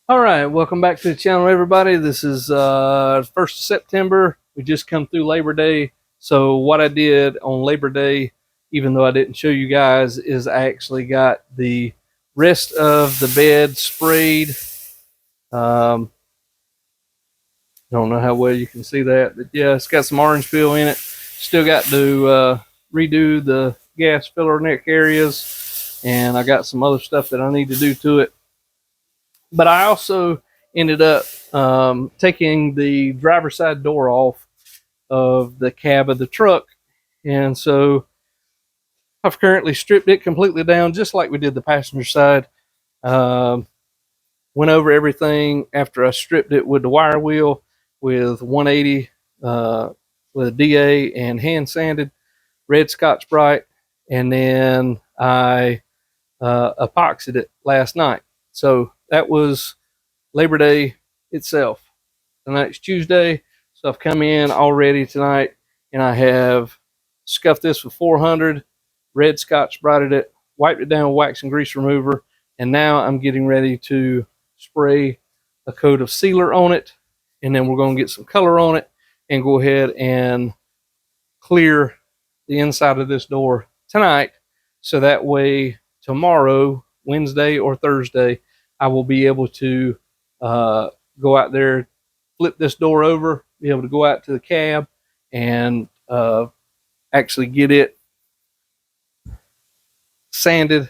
All right, welcome back to the channel, everybody. This is 1st of September. We just come through Labor Day. So what I did on Labor Day, even though I didn't show you guys, is I actually got the rest of the bed sprayed. I don't know how well you can see that, but yeah, it's got some orange peel in it. Still got to redo the gas filler neck areas, and I got some other stuff that I need to do to it. But I also ended up taking the driver's side door off of the cab of the truck. And so I've currently stripped it completely down, just like we did the passenger side. Went over everything after I stripped it with the wire wheel with 180 with a DA and hand sanded, red Scotch-Brite, and then I epoxied it last night. So that was Labor Day itself. Tonight's Tuesday, so I've come in already tonight, and I have scuffed this with 400, red Scotch-Brited it, wiped it down with wax and grease remover, and now I'm getting ready to spray a coat of sealer on it, and then we're going to get some color on it and go ahead and clear the inside of this door tonight, so that way tomorrow, Wednesday or Thursday, I will be able to go out there, flip this door over, be able to go out to the cab and actually get it sanded,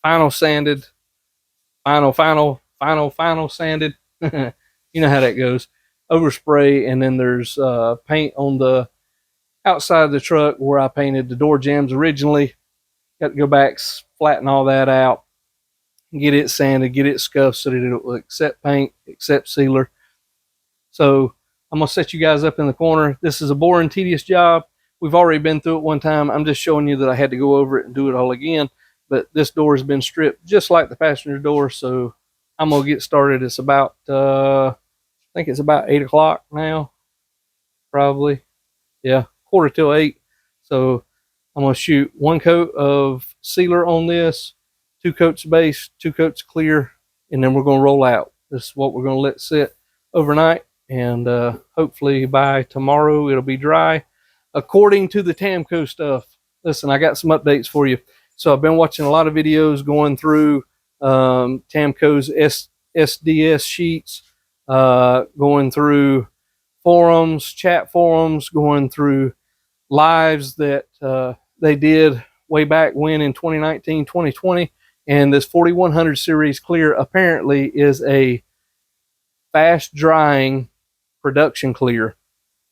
final sanded, final sanded. You know how that goes. Overspray, and then there's paint on the outside of the truck where I painted the door jambs originally. Got to go back, flatten all that out, get it sanded, get it scuffed so that it will accept paint, accept sealer. So I'm going to set you guys up in the corner. This is a boring, tedious job. We've already been through it one time. I'm just showing you that I had to go over it and do it all again. But this door has been stripped just like the passenger door. So I'm going to get started. It's about, I think it's about 8 o'clock now. Probably. Yeah, 7:45. So I'm going to shoot 1 coat of sealer on this, 2 coats of base, 2 coats of clear, and then we're going to roll out. This is what we're going to let sit overnight, and hopefully by tomorrow it'll be dry. According to the Tamco stuff, listen, I got some updates for you. So I've been watching a lot of videos going through Tamco's SDS sheets, going through forums, chat forums, going through lives that they did way back when in 2019, 2020. And this 4100 series clear apparently is a fast drying production clear.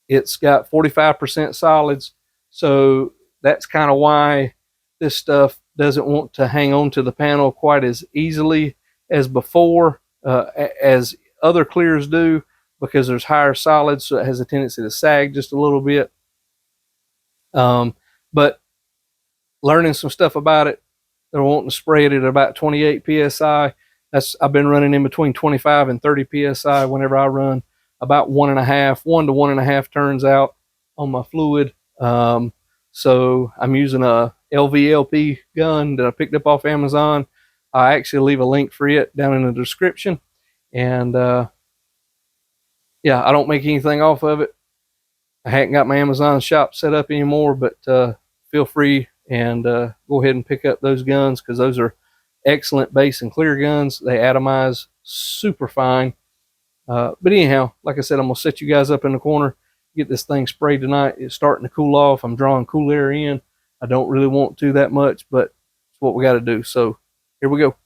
It's got 45% solids, so that's kind of why this stuff doesn't want to hang on to the panel quite as easily as before, as other clears do, because there's higher solids, so it has a tendency to sag just a little bit. But learning some stuff about it, they're wanting to spray it at about 28 psi. I've been running in between 25 and 30 psi whenever I run about 1 to 1.5 turns out on my fluid. So I'm using a LVLP gun that I picked up off Amazon. I actually leave a link for it down in the description. And yeah, I don't make anything off of it. I hadn't got my Amazon shop set up anymore, but feel free and go ahead and pick up those guns, because those are excellent base and clear guns. They atomize super fine. But anyhow, like I said, I'm going to set you guys up in the corner, get this thing sprayed tonight. It's starting to cool off. I'm drawing cool air in. I don't really want to that much, but it's what we got to do. So here we go.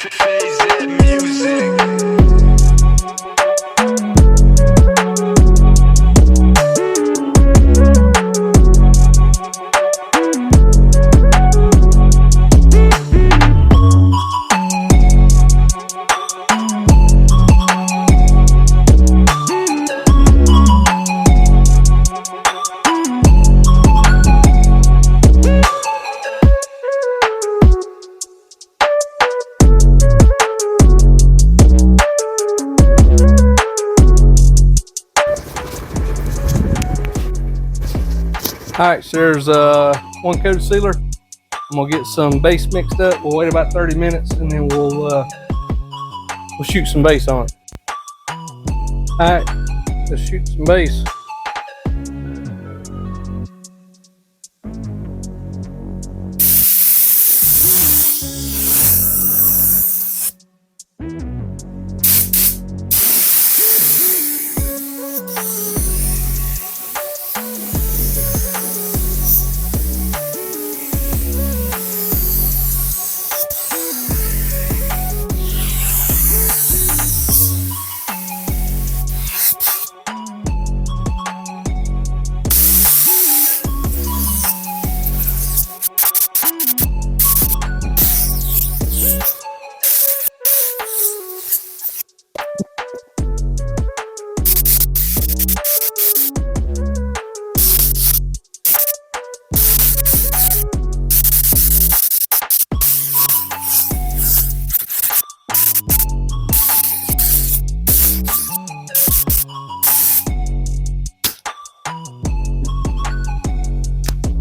FAYZED music. All right, so there's one coat of sealer. I'm gonna get some base mixed up. We'll wait about 30 minutes and then we'll shoot some base on it. All right, let's shoot some base.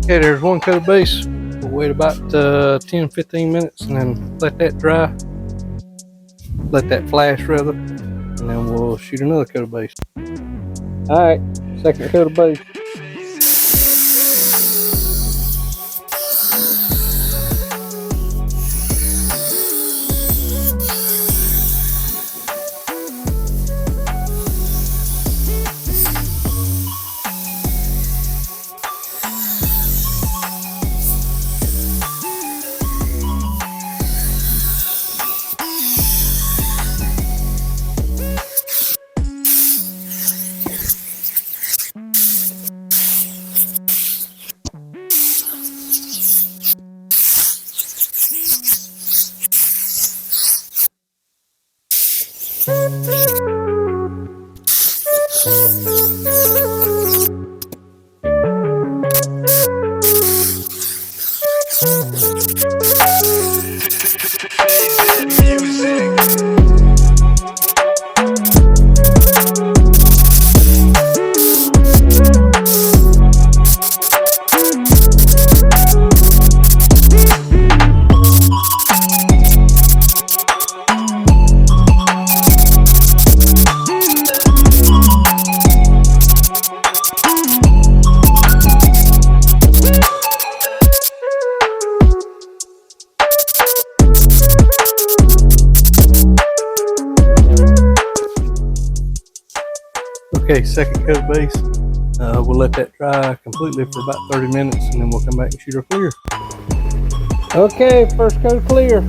Okay, there's one coat of base. We'll wait about 10-15 minutes and then let that dry. Let that flash rather. And then we'll shoot another coat of base. Alright, second coat of base. FAYZED music. Okay, second coat of base. We'll let that dry completely for about 30 minutes and then we'll come back and shoot our clear. Okay, first coat of clear.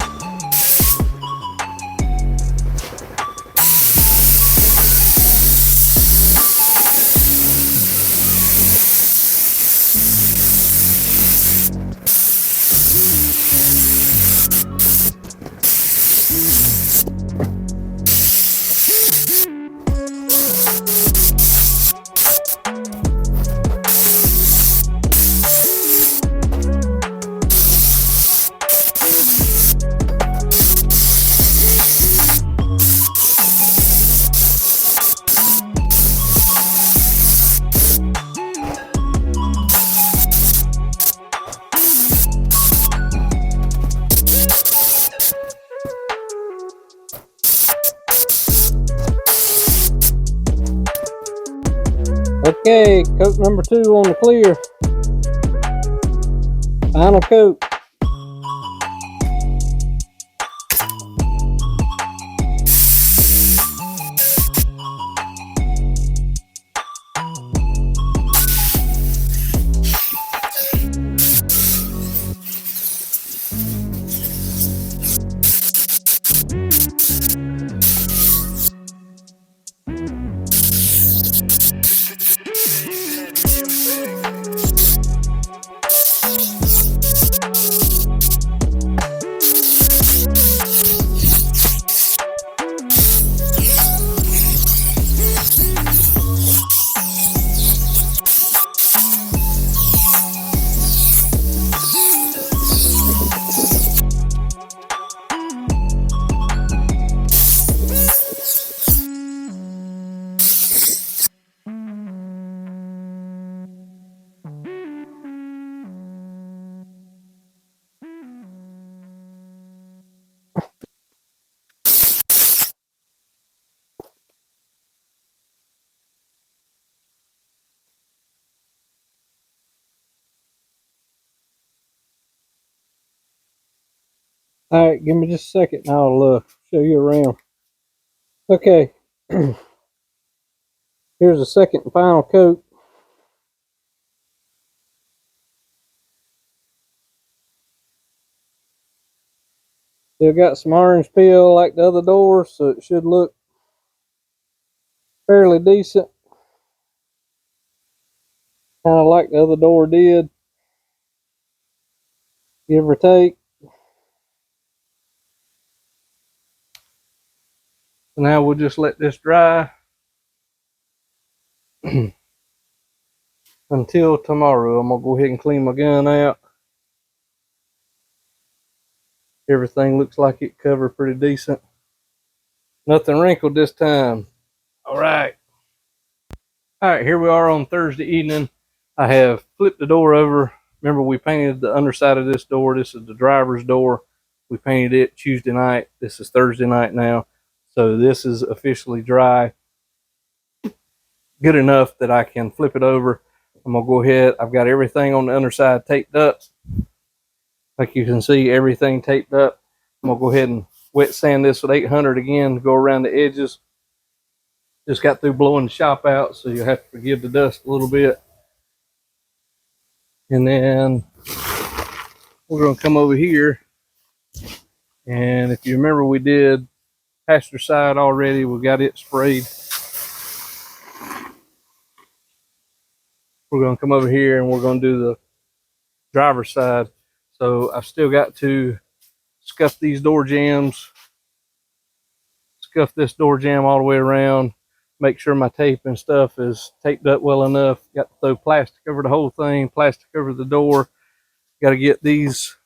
Okay, coat number 2 on the clear. Final coat. All right, give me just a second and I'll show you around. Okay, here's the second and final coat. Still got some orange peel like the other door, so it should look fairly decent. Kind of like the other door did, give or take. So now we'll just let this dry until tomorrow. I'm gonna go ahead and clean my gun out. Everything looks like it covered pretty decent. Nothing wrinkled this time. All right. All right, here we are on Thursday evening. I have flipped the door over. Remember, we painted the underside of this door. This is the driver's door. We painted it Tuesday night. This is Thursday night now. So this is officially dry. Good enough that I can flip it over. I'm going to go ahead. I've got everything on the underside taped up. Like you can see, everything taped up. I'm going to go ahead and wet sand this with 800 again to go around the edges. Just got through blowing the shop out, so you'll have to forgive the dust a little bit. And then we're going to come over here. And if you remember, we did passenger side already. We got it sprayed. We're going to come over here and we're going to do the driver's side. So I've still got to scuff these door jambs, scuff this door jamb all the way around, make sure my tape and stuff is taped up well enough. Got to throw plastic over the whole thing, plastic over the door. Got to get these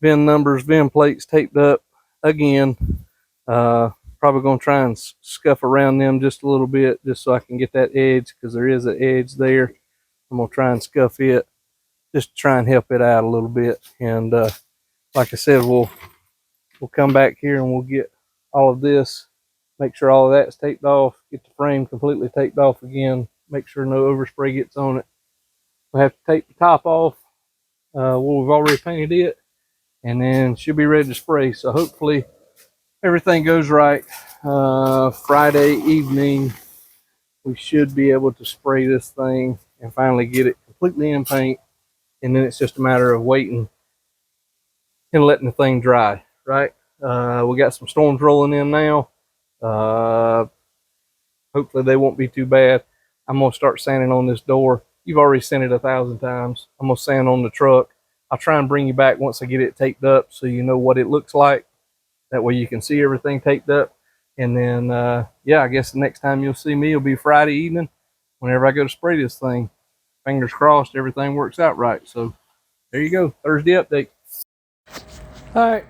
VIN numbers, VIN plates taped up again. Probably going to try and scuff around them just a little bit just so I can get that edge, because there is an edge there. I'm going to try and scuff it just to try and help it out a little bit. And like I said, we'll come back here and we'll get all of this, make sure all of that's taped off, get the frame completely taped off again, make sure no overspray gets on it. We'll have to take the top off where we've already painted it, and then she'll be ready to spray. So hopefully everything goes right. Friday evening we should be able to spray this thing and finally get it completely in paint, and then it's just a matter of waiting and letting the thing dry, right? We got some storms rolling in now. Hopefully they won't be too bad. I'm gonna start sanding on this door. You've already sanded 1,000 times. I'm gonna sand on the truck. I'll try and bring you back once I get it taped up so you know what it looks like. That way you can see everything taped up. And then, yeah, I guess the next time you'll see me will be Friday evening whenever I go to spray this thing. Fingers crossed everything works out right. So there you go, Thursday update. All right,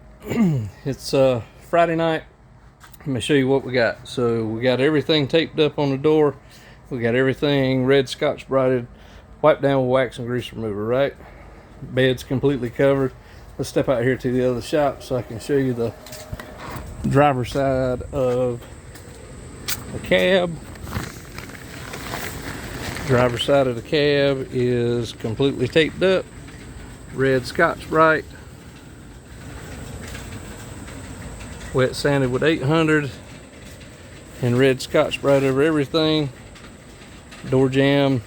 it's Friday night. Let me show you what we got. So we got everything taped up on the door. We got everything red Scotch Brighted, wiped down with wax and grease remover, right? Bed's completely covered. Let's step out here to the other shop so I can show you the driver's side of the cab. Driver's side of the cab is completely taped up. Red Scotch Brite. Wet sanded with 800 and red Scotch Brite over everything. Door jamb,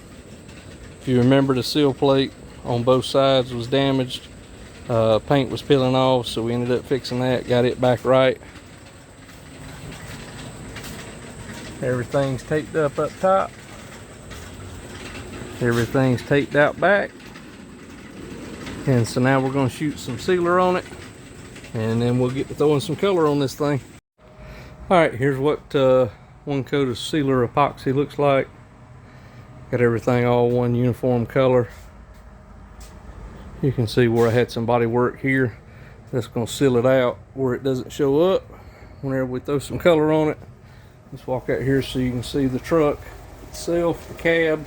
if you remember, the seal plate on both sides was damaged. Paint was peeling off, so we ended up fixing that, got it back right. Everything's taped up top. Everything's taped out back. And so now we're going to shoot some sealer on it, and then we'll get to throwing some color on this thing. All right, here's what one coat of sealer epoxy looks like. Got everything all one uniform color. You can see where I had some body work here. That's going to seal it out where it doesn't show up whenever we throw some color on it. Let's walk out here so you can see the truck itself, the cab.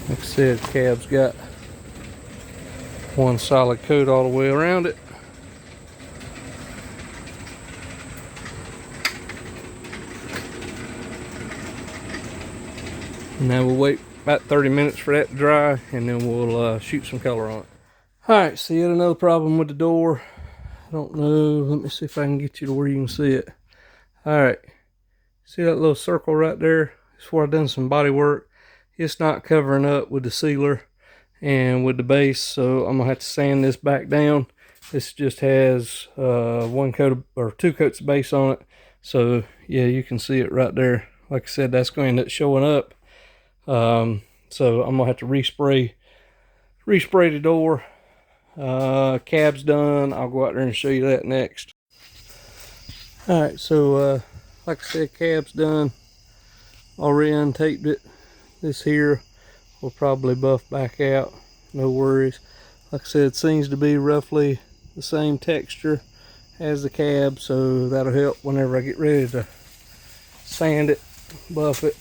Like I said, the cab's got one solid coat all the way around it. Now we'll wait about 30 minutes for that to dry, and then we'll shoot some color on it. All right, so yet another problem with the door. I don't know, let me see if I can get you to where you can see it. All right, see that little circle right there? It's where I've done some body work. It's not covering up with the sealer and with the base, so I'm gonna have to sand this back down. This just has one coat of, or 2 coats of base on it. So yeah, you can see it right there. Like I said, that's going to end up showing up. So I'm gonna have to respray the door. Cab's done. I'll go out there and show you that next. All right, so like I said, cab's done. Already untaped it. This here will probably buff back out, no worries. Like I said, it seems to be roughly the same texture as the cab, so that'll help whenever I get ready to sand it, buff it.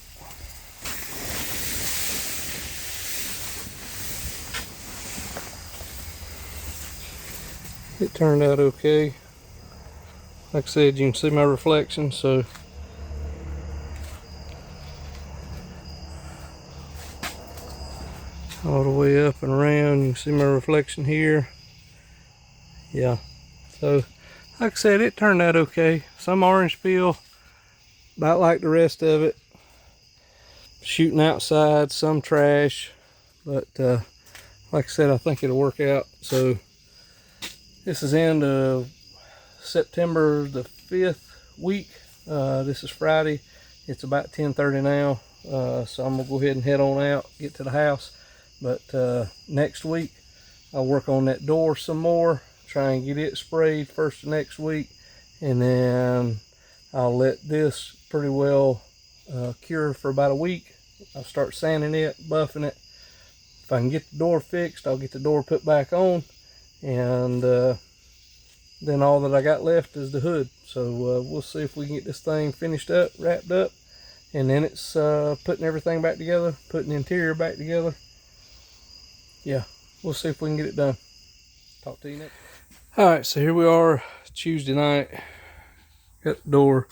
It turned out okay. Like I said, you can see my reflection, so all the way up and around, you can see my reflection here. Yeah, so like I said, it turned out okay. Some orange peel, about like the rest of it. Shooting outside, some trash, but like I said, I think it'll work out. So this is end of September the 5th week. This is Friday. It's about 10:30 now, so I'm gonna go ahead and head on out, get to the house. But next week I'll work on that door some more, try and get it sprayed first of next week, and then I'll let this pretty well cure for about a week. I'll start sanding it, buffing it. If I can get the door fixed, I'll get the door put back on, and then all that I got left is the hood. So we'll see if we can get this thing finished up, wrapped up, and then it's putting everything back together, putting the interior back together. Yeah, we'll see if we can get it done. Talk to you next. All right, so here we are, Tuesday night. Got the door.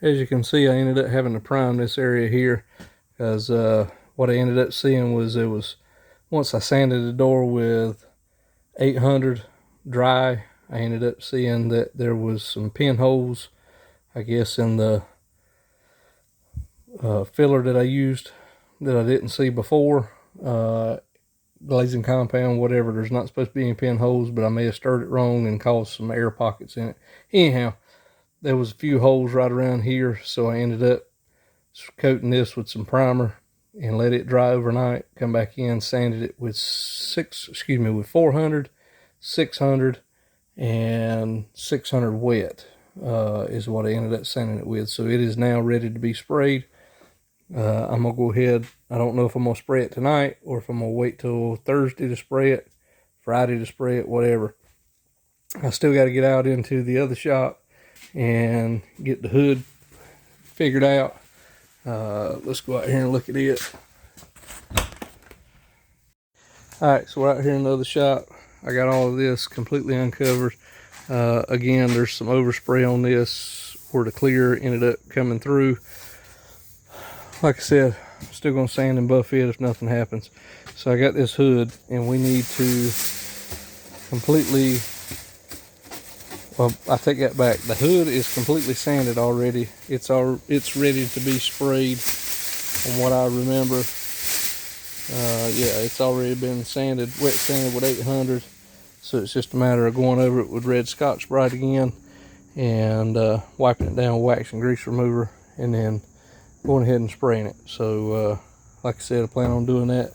As you can see, I ended up having to prime this area here, because what I ended up seeing was once I sanded the door with 800 dry, I ended up seeing that there was some pinholes, I guess, in the filler that I used that I didn't see before. Glazing compound, whatever, there's not supposed to be any pinholes, but I may have stirred it wrong and caused some air pockets in it. Anyhow, there was a few holes right around here, so I ended up coating this with some primer and let it dry overnight. Come back in, sanded it with 400, 600, and 600 wet is what I ended up sanding it with. So it is now ready to be sprayed. I'm gonna go ahead, I don't know if I'm gonna spray it tonight or if I'm gonna wait till Thursday to spray it, Friday to spray it, whatever. I still got to get out into the other shop and get the hood figured out. Let's go out here and look at it. All right, so we're out here in the other shop. I got all of this completely uncovered. Again, there's some overspray on this where the clear ended up coming through. Like I said, I'm still gonna sand and buff it if nothing happens. So I got this hood, and we need to completely, well, I take that back. The hood is completely sanded already. It's ready to be sprayed from what I remember. Yeah, it's already been sanded, wet sanded with 800. So it's just a matter of going over it with red Scotch-Brite again and wiping it down with wax and grease remover, and then going ahead and spraying it. So like I said, I plan on doing that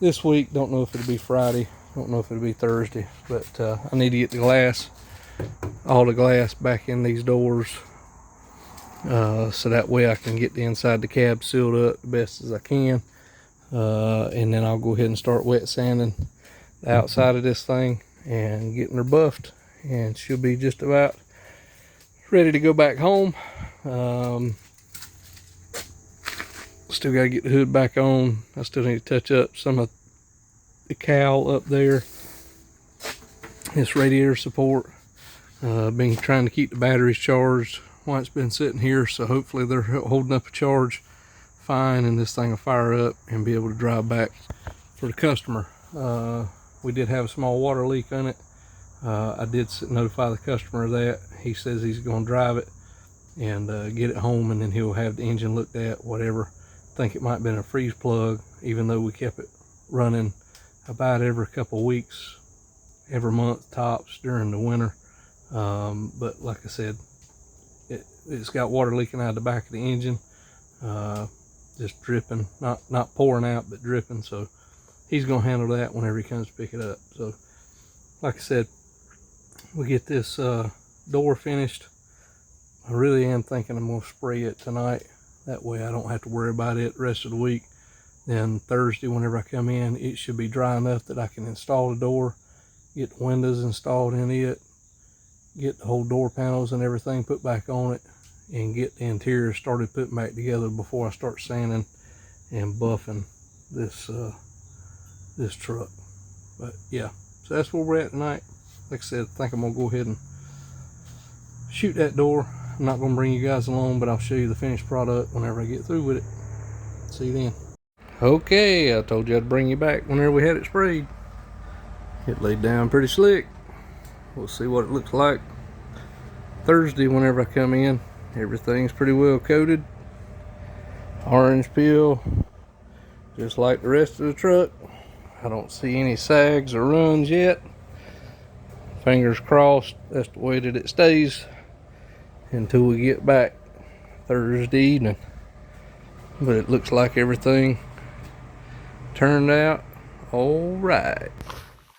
this week. Don't know if it'll be Friday, don't know if it'll be Thursday, but I need to get the glass, all the glass back in these doors, so that way I can get the inside of the cab sealed up the best as I can, and then I'll go ahead and start wet sanding the outside of this thing and getting her buffed, and she'll be just about ready to go back home. Still got to get the hood back on. I still need to touch up some of the cowl up there, this radiator support. Been trying to keep the batteries charged while it's been sitting here, so hopefully they're holding up a charge fine and this thing will fire up and be able to drive back for the customer. We did have a small water leak on it. I did notify the customer of that. He says he's going to drive it and get it home, and then he'll have the engine looked at, whatever. I think it might have been a freeze plug, even though we kept it running about every couple of weeks, every month tops during the winter. But like I said, it's got water leaking out of the back of the engine, just dripping, not pouring out, but dripping. So he's gonna handle that whenever he comes to pick it up. So like I said, we get this door finished. I really am thinking I'm gonna spray it tonight. That way I don't have to worry about it the rest of the week. Then Thursday, whenever I come in, it should be dry enough that I can install the door, get the windows installed in it, get the whole door panels and everything put back on it, and get the interior started putting back together before I start sanding and buffing this this truck. But yeah, so that's where we're at tonight. Like I said, I think I'm gonna go ahead and shoot that door. I'm not gonna bring you guys along, but I'll show you the finished product whenever I get through with it. See you then. Okay, I told you I'd bring you back whenever we had it sprayed. It laid down pretty slick. We'll see what it looks like Thursday whenever I come in. Everything's pretty well coated. Orange peel, just like the rest of the truck. I don't see any sags or runs yet. Fingers crossed, that's the way that it stays until we get back Thursday evening. But it looks like everything turned out all right.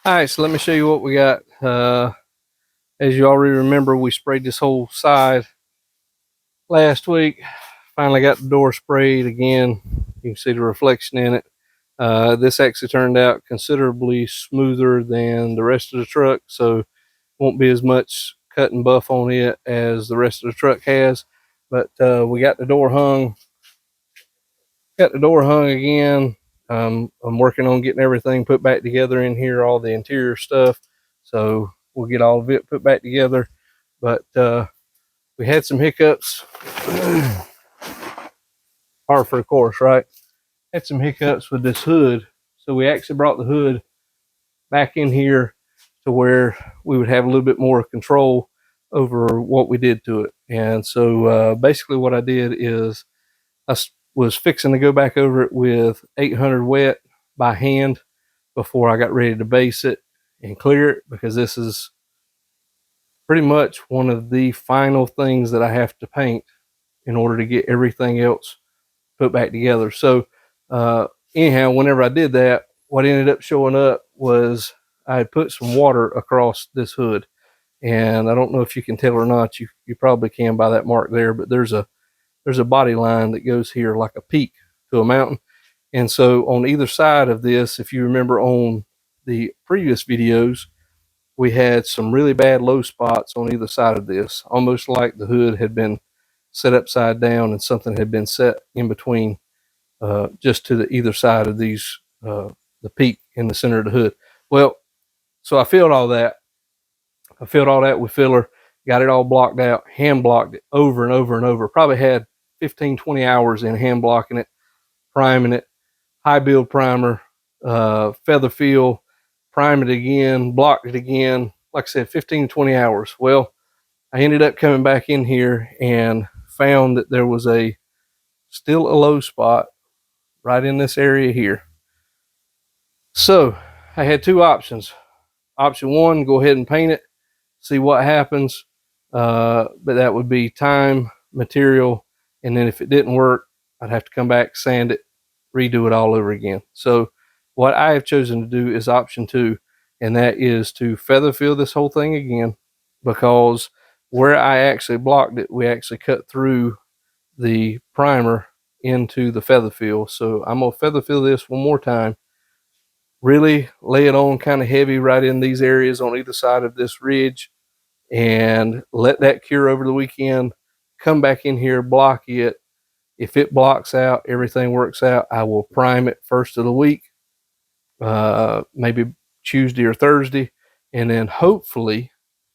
All right, so let me show you what we got. As you already remember, we sprayed this whole side last week. Finally got the door sprayed again. You can see the reflection in it. This actually turned out considerably smoother than the rest of the truck, so won't be as much cut and buff on it as the rest of the truck has. But we got the door hung. Got the door hung again. I'm working on getting everything put back together in here, all the interior stuff. So we'll get all of it put back together. But we had some hiccups. Par for the course, right? Had some hiccups with this hood. So we actually brought the hood back in here to where we would have a little bit more control over what we did to it. And so basically what I did is I was fixing to go back over it with 800 wet by hand before I got ready to base it and clear it, because this is pretty much one of the final things that I have to paint in order to get everything else put back together. So anyhow, whenever I did that, what ended up showing up was I had put some water across this hood. And I don't know if you can tell or not. You probably can by that mark there, but there's a body line that goes here like a peak to a mountain. And so on either side of this, if you remember on the previous videos, we had some really bad low spots on either side of this, almost like the hood had been set upside down and something had been set in between, just to the either side of these, the peak in the center of the hood. Well, so I filled all that. I filled all that with filler, got it all blocked out, hand blocked it over and over and over. Probably had 15, 20 hours in hand blocking it, priming it, high build primer, feather feel, prime it again, blocked it again. Like I said, 15, 20 hours. Well, I ended up coming back in here and found that there was still a low spot right in this area here. So I had two options. Option one, go ahead and paint it, see what happens. But that would be time, material, and then if it didn't work, I'd have to come back, sand it, redo it all over again. So what I have chosen to do is option two, and that is to feather fill this whole thing again, because where I actually blocked it, we actually cut through the primer into the feather fill. So I'm gonna feather fill this one more time, really lay it on kind of heavy right in these areas on either side of this ridge, and let that cure over the weekend. Come back in here, block it. If it blocks out, everything works out, I will prime it first of the week, maybe Tuesday or Thursday, and then hopefully,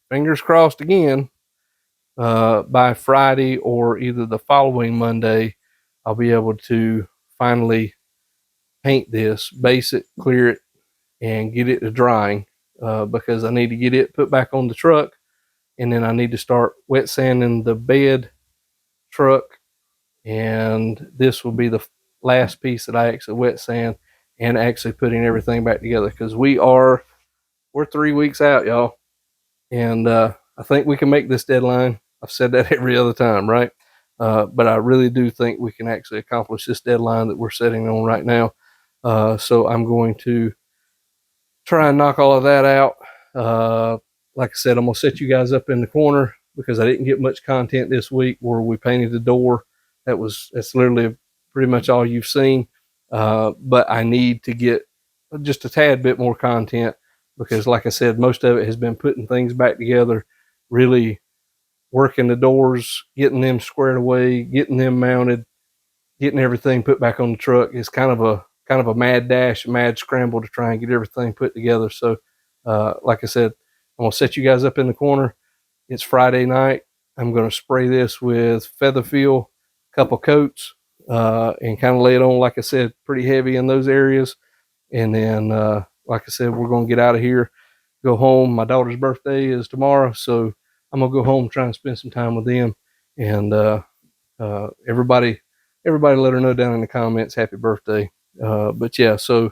fingers crossed again, by Friday or either the following Monday, I'll be able to finally paint this, base it, clear it, and get it to drying, because I need to get it put back on the truck, and then I need to start wet sanding the bed, truck, and this will be the last piece that I actually wet sand and actually putting everything back together, because we're 3 weeks out, y'all, and I think we can make this deadline. I've said that every other time, right? But I really do think we can actually accomplish this deadline that we're setting on right now. So I'm going to try and knock all of that out. Like I said, I'm gonna set you guys up in the corner because I didn't get much content this week where we painted the door. That's literally pretty much all you've seen. But I need to get just a tad bit more content because, like I said, most of it has been putting things back together, really working the doors, getting them squared away, getting them mounted, getting everything put back on the truck. Is kind of a mad dash, a mad scramble to try and get everything put together. So, like I said, I'm gonna set you guys up in the corner. It's Friday night. I'm gonna spray this with feather feel, a couple coats, and kind of lay it on, like I said, pretty heavy in those areas. And then, like I said, we're gonna get out of here, go home. My daughter's birthday is tomorrow, so I'm gonna go home, try and spend some time with them, and everybody let her know down in the comments happy birthday. But yeah, so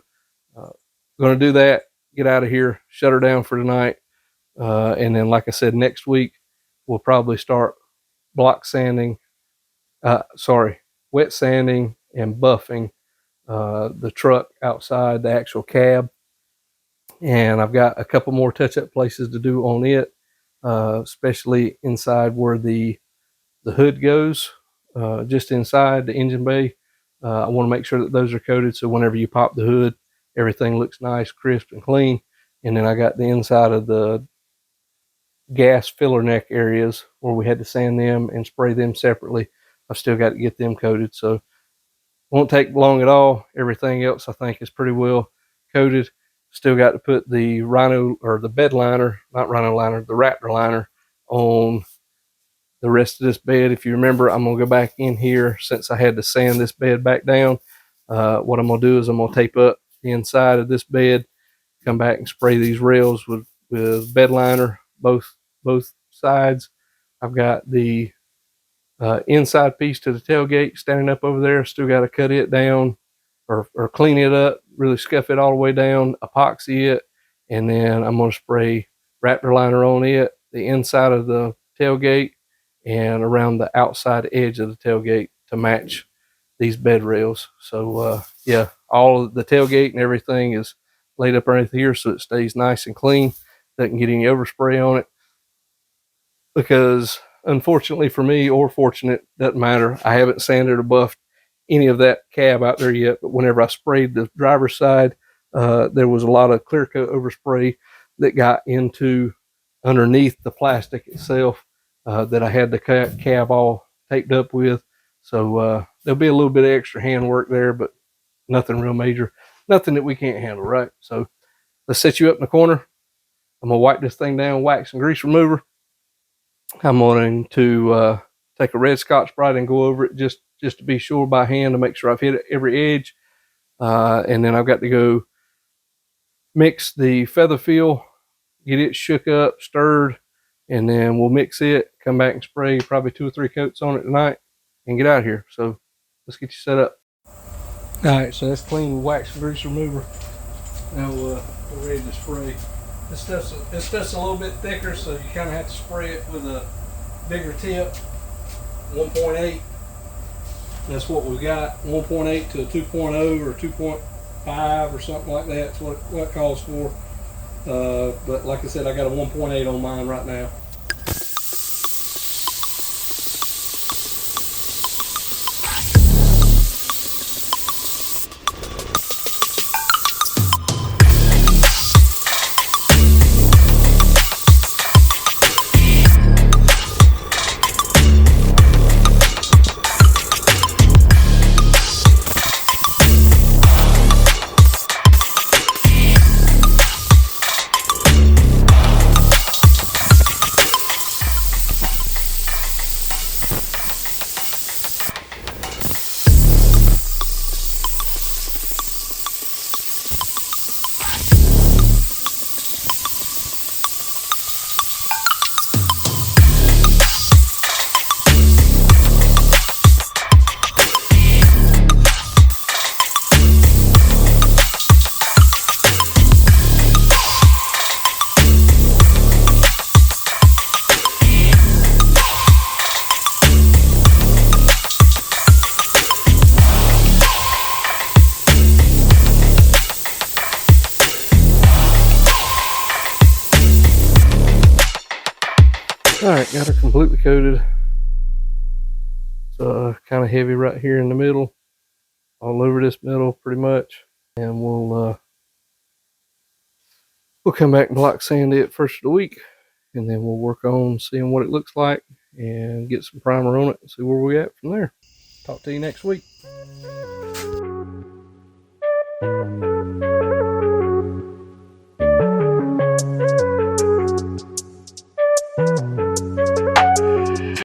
going to do that, get out of here, shut her down for tonight, and then, like I said, next week we'll probably start block sanding, wet sanding and buffing the truck outside, the actual cab, and I've got a couple more touch-up places to do on it, especially inside where the hood goes, just inside the engine bay. I want to make sure that those are coated so whenever you pop the hood, everything looks nice, crisp, and clean. And then I got the inside of the gas filler neck areas where we had to sand them and spray them separately. I've still got to get them coated, so won't take long at all. Everything else I think is pretty well coated. Still got to put the Rhino, or the bed liner, not Rhino liner, the Raptor liner on the rest of this bed. If you remember, I'm gonna go back in here since I had to sand this bed back down. What I'm gonna do is I'm gonna tape up the inside of this bed, come back and spray these rails with bed liner, both sides. I've got the inside piece to the tailgate standing up over there. Still got to cut it down, or clean it up, really scuff it all the way down, epoxy it, and then I'm gonna spray Raptor liner on it, the inside of the tailgate, and around the outside edge of the tailgate to match these bed rails. So yeah, all of the tailgate and everything is laid up underneath here so it stays nice and clean, doesn't get any overspray on it, because unfortunately for me, or fortunate, doesn't matter, I haven't sanded or buffed any of that cab out there yet. But whenever I sprayed the driver's side, there was a lot of clear coat overspray that got into underneath the plastic itself, that I had the cab all taped up with. So there'll be a little bit of extra hand work there, but nothing real major, nothing that we can't handle, right? So let's set you up in the corner. I'm gonna wipe this thing down, wax and grease remover. I'm going to take a red Scotch-Brite and go over it just to be sure by hand, to make sure I've hit every edge. And then I've got to go mix the feather feel, get it shook up, stirred, and then we'll mix it, come back and spray probably 2 or 3 coats on it tonight, and get out of here. So let's get you set up. All right, so that's clean with wax and grease remover. Now we're ready to spray. This stuff's a little bit thicker, so you kind of have to spray it with a bigger tip, 1.8. That's what we got, 1.8 to a 2.0 or 2.5 or something like that. That's what it calls for. But like I said, I got a 1.8 on mine right now. All right, got her completely coated. It's kind of heavy right here in the middle, all over this middle pretty much. And we'll come back and block sand it first of the week, and then we'll work on seeing what it looks like and get some primer on it and see where we at from there. Talk to you next week.